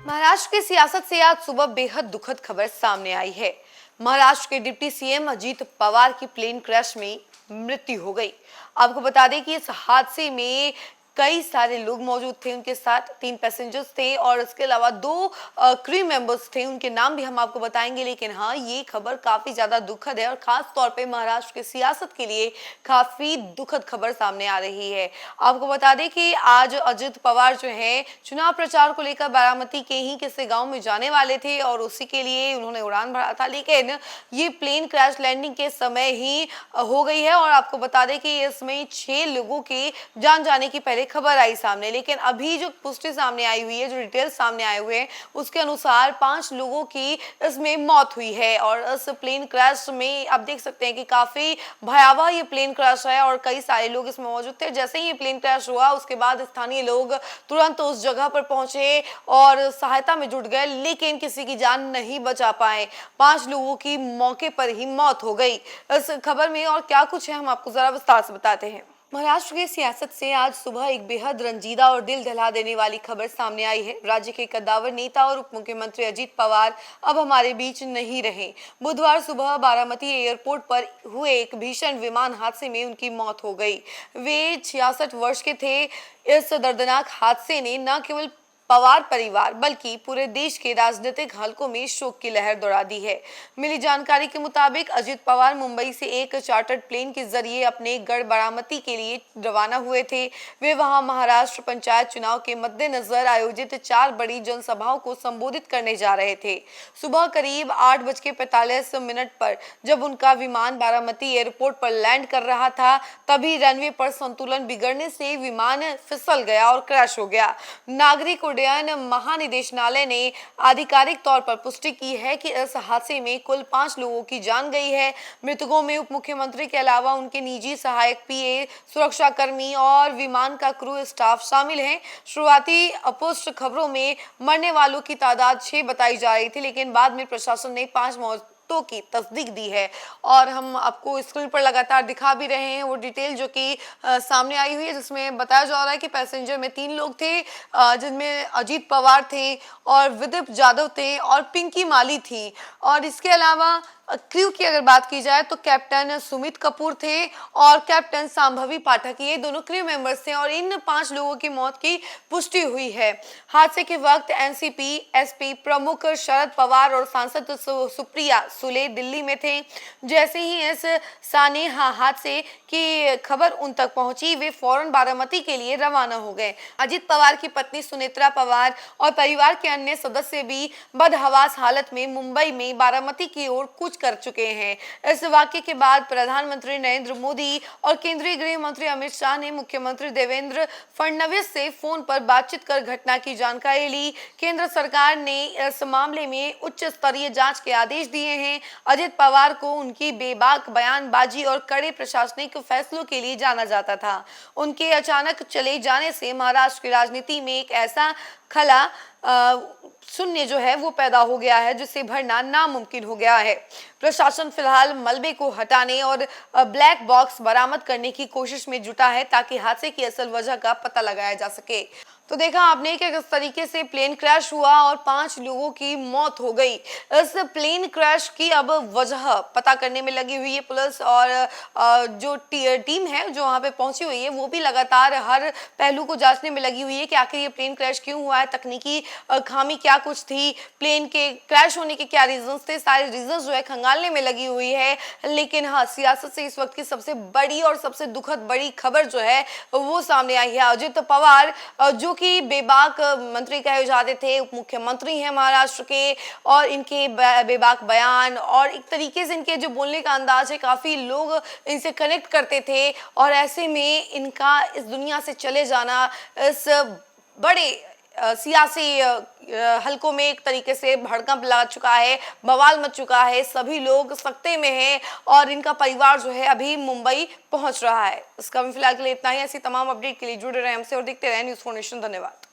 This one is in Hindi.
महाराष्ट्र की सियासत से आज सुबह बेहद दुखद खबर सामने आई है। महाराष्ट्र के डिप्टी सीएम अजीत पवार की प्लेन क्रैश में मृत्यु हो गई। आपको बता दें कि इस हादसे में कई सारे लोग मौजूद थे, उनके साथ 3 पैसेंजर्स थे और इसके अलावा 2 क्रू मेंबर्स थे। उनके नाम भी हम आपको बताएंगे, लेकिन हाँ, ये खबर काफी ज्यादा दुखद है और खास तौर पे महाराष्ट्र की सियासत के लिए काफी दुखद खबर सामने आ रही है। आपको बता दें कि आज अजित पवार जो है चुनाव प्रचार को लेकर बारामती के ही किसी गांव में जाने वाले थे और उसी के लिए उन्होंने उड़ान भरा था, लेकिन ये प्लेन क्रैश लैंडिंग के समय ही हो गई है। और आपको बता दें कि इसमें 6 लोगों की जान जाने की पहले खबर आई सामने, लेकिन अभी जो पुष्टि सामने आई हुई है, जो डिटेल सामने आए हुए हैं, उसके अनुसार 5 लोगों की इसमें मौत हुई है। और इस प्लेन क्रैश में आप देख सकते हैं कि काफी भयावह ये प्लेन क्रैश है और कई सारे लोग इसमें मौजूद थे। जैसे ही ये प्लेन क्रैश हुआ उसके बाद स्थानीय लोग तुरंत उस जगह पर पहुंचे और सहायता में जुट गए, लेकिन किसी की जान नहीं बचा पाए। 5 लोगों की मौके पर ही मौत हो गई। इस खबर में और क्या कुछ है, हम आपको जरा विस्तार से बताते हैं। महाराष्ट्र की सियासत से आज सुबह एक बेहद रंजीदा और दिल दहला देने वाली खबर सामने आई है। राज्य के कद्दावर नेता और उप मुख्यमंत्री अजीत पवार अब हमारे बीच नहीं रहे। बुधवार सुबह बारामती एयरपोर्ट पर हुए एक भीषण विमान हादसे में उनकी मौत हो गई। वे 66 वर्ष के थे। इस दर्दनाक हादसे ने न केवल पवार परिवार बल्कि पूरे देश के राजनीतिक हलकों में शोक की लहर दौड़ा दी है। मिली जानकारी के मुताबिक अजित पवार मुंबई से एक चार्टर्ड प्लेन के जरिए अपने गढ़ बारामती के लिए रवाना हुए थे। वे वहां महाराष्ट्र पंचायत चुनाव के मद्देनजर आयोजित 4 बड़ी जनसभाओं को संबोधित करने जा रहे थे। सुबह करीब 8:45 पर जब उनका विमान बारामती एयरपोर्ट पर लैंड कर रहा था, तभी रनवे पर संतुलन बिगड़ने से विमान फिसल गया और क्रैश हो गया। नागरिक उड्डयन महानिदेशालय ने आधिकारिक तौर पर पुष्टि की है कि इस हादसे में कुल 5 लोगों की जान गई है। मृतकों में उप मुख्यमंत्री के अलावा उनके निजी सहायक, पीए, सुरक्षाकर्मी और विमान का क्रू स्टाफ शामिल हैं। शुरुआती अपुष्ट खबरों में मरने वालों की तादाद 6 बताई जा रही थी, लेकिन बाद में प्रशासन ने 5 मौतों की तस्दीक दी है और हम आपको स्क्रीन पर लगातार दिखा भी रहे हैं वो डिटेल जो कि सामने आई हुई है, जिसमें बताया जा रहा है कि पैसेंजर में 3 लोग थे, जिनमें अजीत पवार थे और विदीप जाधव थे और पिंकी माली थी। और इसके अलावा क्रू की अगर बात की जाए तो कैप्टन सुमित कपूर थे और कैप्टन सांभवी पाठक, ये दोनों क्रू मेंबर्स थे और इन 5 लोगों की मौत की पुष्टि हुई है। हादसे के वक्त एनसीपी एसपी प्रमुख शरद पवार और सांसद सुप्रिया सुले दिल्ली में थे। जैसे ही इस सानेहा हादसे की खबर उन तक पहुंची, वे फौरन बारामती के लिए रवाना हो गए। अजित पवार की पत्नी सुनेत्रा पवार और परिवार के अन्य सदस्य भी बदहवास हालत में मुंबई में बारामती की ओर कूच कर चुके हैं। इस वाकये के बाद प्रधानमंत्री नरेंद्र मोदी और केंद्रीय गृह मंत्री अमित शाह ने मुख्यमंत्री देवेंद्र फडणवीस से फोन पर बातचीत कर घटना की जानकारी ली। केंद्र सरकार ने इस मामले में उच्च स्तरीय जांच के आदेश दिए हैं। अजित पवार को उनकी बेबाक बयानबाजी और कड़े प्रशासनिक फैसलों के लिए जाना जाता था। उनके अचानक चले जाने से महाराष्ट्र की राजनीति में एक ऐसा खला शून्य जो है वो पैदा हो गया है, जिसे भरना नामुमकिन हो गया है। प्रशासन फिलहाल मलबे को हटाने और ब्लैक बॉक्स बरामद करने की कोशिश में जुटा है ताकि हादसे की असल वजह का पता लगाया जा सके। तो देखा आपने कि किस तरीके से प्लेन क्रैश हुआ और 5 लोगों की मौत हो गई। इस प्लेन क्रैश की अब वजह पता करने में लगी हुई है पुलिस और जो टीम है जो वहां पे पहुंची हुई है वो भी लगातार हर पहलू को जांचने में लगी हुई है कि आखिर ये प्लेन क्रैश क्यों हुआ है, तकनीकी खामी क्या कुछ थी, प्लेन के क्रैश होने के क्या रीजंस थे, सारे रीजंस जो है खंगालने में लगी हुई है। लेकिन हाँ, सियासत से इस वक्त की सबसे बड़ी और सबसे दुखद बड़ी खबर जो है वो सामने आई है। अजित पवार जो कि बेबाक मंत्री कहे जाते थे, उप मुख्यमंत्री हैं महाराष्ट्र के, और इनके बेबाक बयान और एक तरीके से इनके जो बोलने का अंदाज है, काफी लोग इनसे कनेक्ट करते थे और ऐसे में इनका इस दुनिया से चले जाना इस बड़े सियासी हलकों में एक तरीके से भड़कम ला चुका है, बवाल मच चुका है। सभी लोग सख्ते में हैं और इनका परिवार जो है अभी मुंबई पहुंच रहा है। इसका फिलहाल के लिए इतना ही। ऐसी तमाम अपडेट के लिए जुड़े रहे हमसे और देखते रहे न्यूज़4नेशन। धन्यवाद।